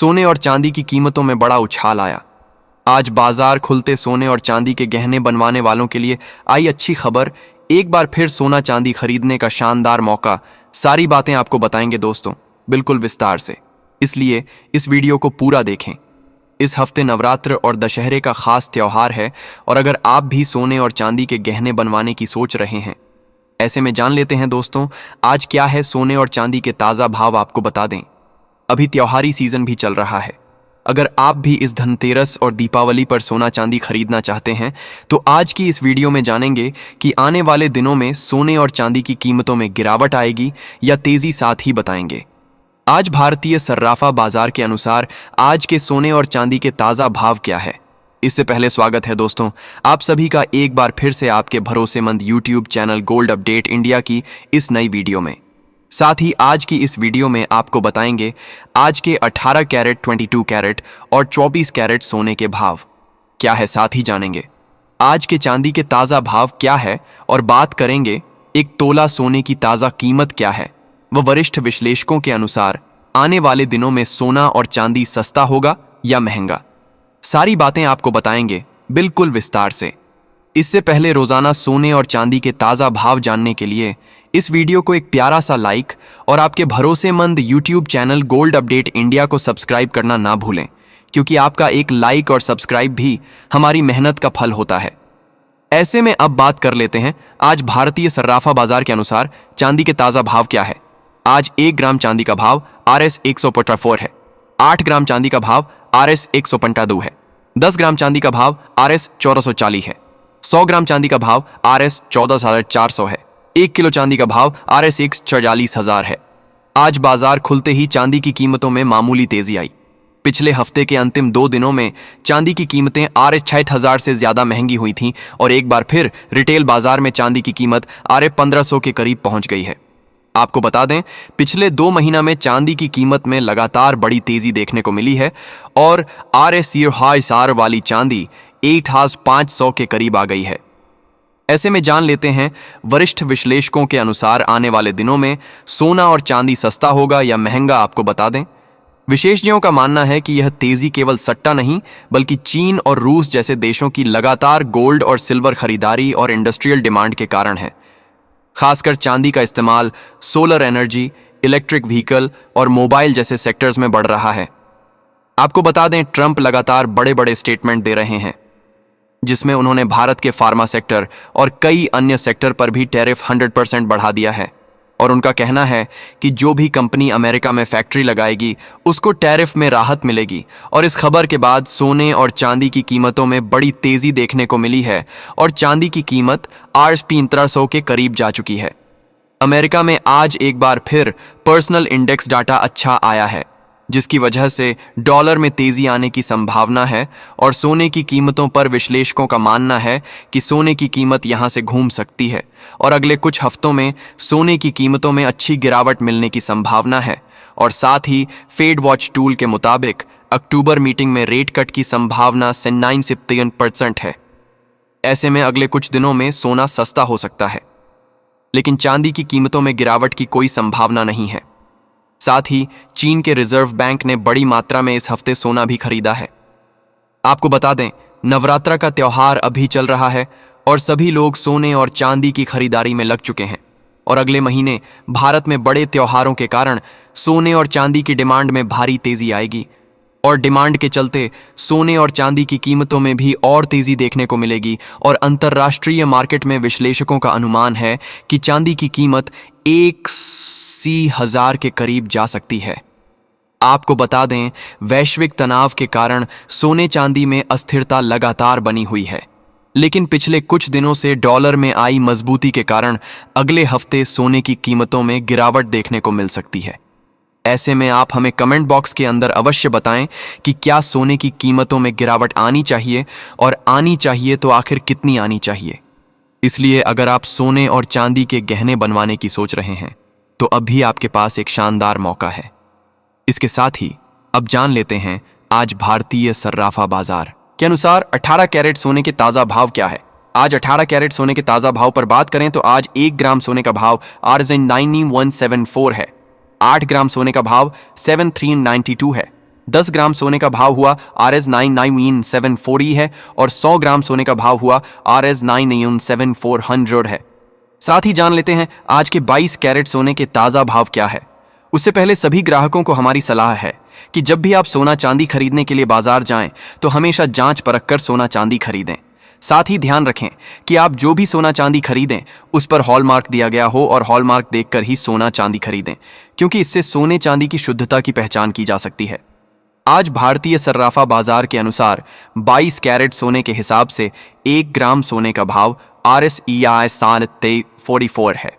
सोने और चांदी की कीमतों में बड़ा उछाल आया। आज बाजार खुलते सोने और चांदी के गहने बनवाने वालों के लिए आई अच्छी खबर। एक बार फिर सोना चांदी खरीदने का शानदार मौका। सारी बातें आपको बताएंगे दोस्तों, बिल्कुल विस्तार से, इसलिए इस वीडियो को पूरा देखें। इस हफ्ते नवरात्र और दशहरे का खास त्योहार है और अगर आप भी सोने और चांदी के गहने बनवाने की सोच रहे हैं, ऐसे में जान लेते हैं दोस्तों आज क्या है सोने और चांदी के ताज़ा भाव। आपको बता दें, अभी त्योहारी सीजन भी चल रहा है। अगर आप भी इस धनतेरस और दीपावली पर सोना चांदी खरीदना चाहते हैं तो आज की इस वीडियो में जानेंगे कि आने वाले दिनों में सोने और चांदी की कीमतों में गिरावट आएगी या तेजी, साथ ही बताएंगे आज भारतीय सर्राफा बाजार के अनुसार आज के सोने और चांदी के ताज़ा भाव क्या है। इससे पहले स्वागत है दोस्तों आप सभी का एक बार फिर से आपके भरोसेमंद YouTube channel gold update India की इस नई वीडियो में। साथ ही आज की इस वीडियो में आपको बताएंगे आज के 18 कैरेट, 22 कैरेट और 24 कैरेट सोने के भाव क्या है। साथ ही जानेंगे आज के चांदी के ताज़ा भाव क्या है और बात करेंगे एक तोला सोने की ताज़ा कीमत क्या है। वह वरिष्ठ विश्लेषकों के अनुसार आने वाले दिनों में सोना और चांदी सस्ता होगा या महंगा। सारी बातें आपको बताएंगे बिल्कुल विस्तार से। इससे पहले रोजाना सोने और चांदी के ताज़ा भाव जानने के लिए इस वीडियो को एक प्यारा सा लाइक और आपके भरोसेमंद YouTube channel gold update India को सब्सक्राइब करना ना भूलें, क्योंकि आपका एक लाइक और सब्सक्राइब भी हमारी मेहनत का फल होता है। ऐसे में अब बात कर लेते हैं आज भारतीय सर्राफा बाजार के अनुसार चांदी के ताज़ा भाव क्या है। आज 1 ग्राम चांदी का भाव RS 154 है। 8 ग्राम चांदी का भाव RS 152 है। 10 ग्राम चांदी का भाव RS 1440 है। 100 ग्राम चांदी का भाव RS 14,400 है। 1 किलो चांदी का भाव RS 46,000 है। आज बाजार खुलते ही चांदी की कीमतों में मामूली तेजी आई। पिछले हफ्ते के अंतिम 2 दिनों में चांदी की कीमतें RS 60,000 से ज्यादा महंगी हुई थीं और एक बार फिर रिटेल बाजार में चांदी की कीमत RS 1500 के करीब पहुंच गई है। आपको बता दें पिछले 2 महीना में चांदी की कीमत में लगातार बड़ी तेजी देखने को मिली है और RS हाई वाली चांदी 8500 के करीब आ गई है। ऐसे में जान लेते हैं वरिष्ठ विश्लेषकों के अनुसार आने वाले दिनों में सोना और चांदी सस्ता होगा या महंगा। आपको बता दें विशेषज्ञों का मानना है कि यह तेजी केवल सट्टा नहीं बल्कि चीन और रूस जैसे देशों की लगातार गोल्ड और सिल्वर खरीदारी और इंडस्ट्रियल डिमांड के कारण है। खासकर चांदी का इस्तेमाल सोलर एनर्जी, इलेक्ट्रिक व्हीकल और मोबाइल जैसे सेक्टर्स में बढ़ रहा है। आपको बता दें ट्रंप लगातार बड़े बड़े स्टेटमेंट दे रहे हैं जिसमें उन्होंने भारत के फार्मा सेक्टर और कई अन्य सेक्टर पर भी टैरिफ 100% बढ़ा दिया है और उनका कहना है कि जो भी कंपनी अमेरिका में फैक्ट्री लगाएगी उसको टैरिफ में राहत मिलेगी। और इस खबर के बाद सोने और चांदी की कीमतों में बड़ी तेजी देखने को मिली है और चांदी की कीमत RS 1500 के करीब जा चुकी है। अमेरिका में आज एक बार फिर पर्सनल इंडेक्स डाटा अच्छा आया है जिसकी वजह से डॉलर में तेजी आने की संभावना है और सोने की कीमतों पर विश्लेषकों का मानना है कि सोने की कीमत यहां से घूम सकती है और अगले कुछ हफ्तों में सोने की कीमतों में अच्छी गिरावट मिलने की संभावना है। और साथ ही फेड वॉच टूल के मुताबिक अक्टूबर मीटिंग में रेट कट की संभावना 9 से 3% है। ऐसे में अगले कुछ दिनों में सोना सस्ता हो सकता है लेकिन चांदी की कीमतों में गिरावट की कोई संभावना नहीं है। साथ ही चीन के रिजर्व बैंक ने बड़ी मात्रा में इस हफ्ते सोना भी खरीदा है। आपको बता दें नवरात्रा का त्योहार अभी चल रहा है और सभी लोग सोने और चांदी की खरीदारी में लग चुके हैं और अगले महीने भारत में बड़े त्योहारों के कारण सोने और चांदी की डिमांड में भारी तेजी आएगी और डिमांड के चलते सोने और चांदी की कीमतों में भी और तेजी देखने को मिलेगी। और अंतर्राष्ट्रीय मार्केट में विश्लेषकों का अनुमान है कि चांदी की कीमत 80,000 के करीब जा सकती है। आपको बता दें वैश्विक तनाव के कारण सोने चांदी में अस्थिरता लगातार बनी हुई है, लेकिन पिछले कुछ दिनों से डॉलर में आई मजबूती के कारण अगले हफ्ते सोने की कीमतों में गिरावट देखने को मिल सकती है। ऐसे में आप हमें कमेंट बॉक्स के अंदर अवश्य बताएं कि क्या सोने की कीमतों में गिरावट आनी चाहिए और आनी चाहिए तो आखिर कितनी आनी चाहिए। इसलिए अगर आप सोने और चांदी के गहने बनवाने की सोच रहे हैं तो अभी आपके पास एक शानदार मौका है। इसके साथ ही अब जान लेते हैं आज भारतीय सर्राफा बाजार के अनुसार 18 कैरेट सोने के ताज़ा भाव क्या है। आज 18 कैरेट सोने के ताज़ा भाव पर बात करें तो आज 1 ग्राम सोने का भाव RS 9174 है। 8 ग्राम सोने का भाव 7392 है। 10 ग्राम सोने का भाव हुआ Rs 99740 है और 100 ग्राम सोने का भाव हुआ Rs 997,400 है। साथ ही जान लेते हैं आज के 22 कैरेट सोने के ताज़ा भाव क्या है। उससे पहले सभी ग्राहकों को हमारी सलाह है कि जब भी आप सोना चांदी खरीदने के लिए बाजार जाएं तो हमेशा जांच परख कर सोना चांदी खरीदें। साथ ही ध्यान रखें कि आप जो भी सोना चांदी खरीदें उस पर हॉलमार्क दिया गया हो और हॉलमार्क देखकर ही सोना चांदी खरीदें, क्योंकि इससे सोने चांदी की शुद्धता की पहचान की जा सकती है। आज भारतीय सर्राफा बाजार के अनुसार 22 कैरेट सोने के हिसाब से 1 ग्राम सोने का भाव Rs 44 है।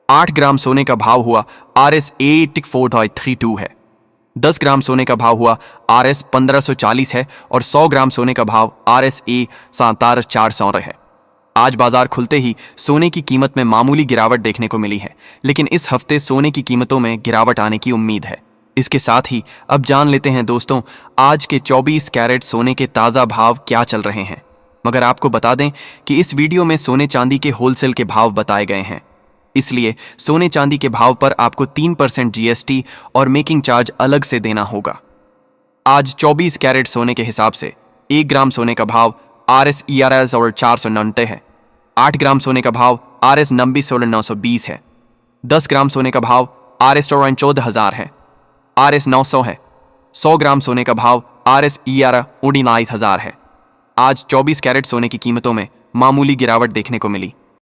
8 ग्राम सोने का भाव हुआ Rs 84.32 है। 10 ग्राम सोने का भाव हुआ Rs 1540 है और 100 ग्राम सोने का भाव Rs 47,400 है। आज बाजार खुलते ही सोने की कीमत में मामूली गिरावट देखने को मिली है, लेकिन इस हफ्ते सोने की कीमतों में गिरावट आने की उम्मीद है। इसके साथ ही अब जान लेते हैं दोस्तों आज के 24 कैरेट सोने के ताज़ा भाव क्या चल रहे हैं। मगर आपको बता दें कि इस वीडियो में सोने चांदी के होलसेल के भाव बताए गए हैं, इसलिए सोने चांदी के भाव पर आपको 3% GST और मेकिंग चार्ज अलग से देना होगा। आज 24 कैरेट सोने के हिसाब से 1 ग्राम सोने का भाव Rs 499 है। 8 ग्राम सोने का भाव Rs 90,920 है। 10 ग्राम सोने का भाव Rs 14,000 है। Rs 900 है। 100 ग्राम सोने का भाव Rs 19,000 है। आज 24 कैरेट सोने की कीमतों में मामूली गिरावट देखने को मिली।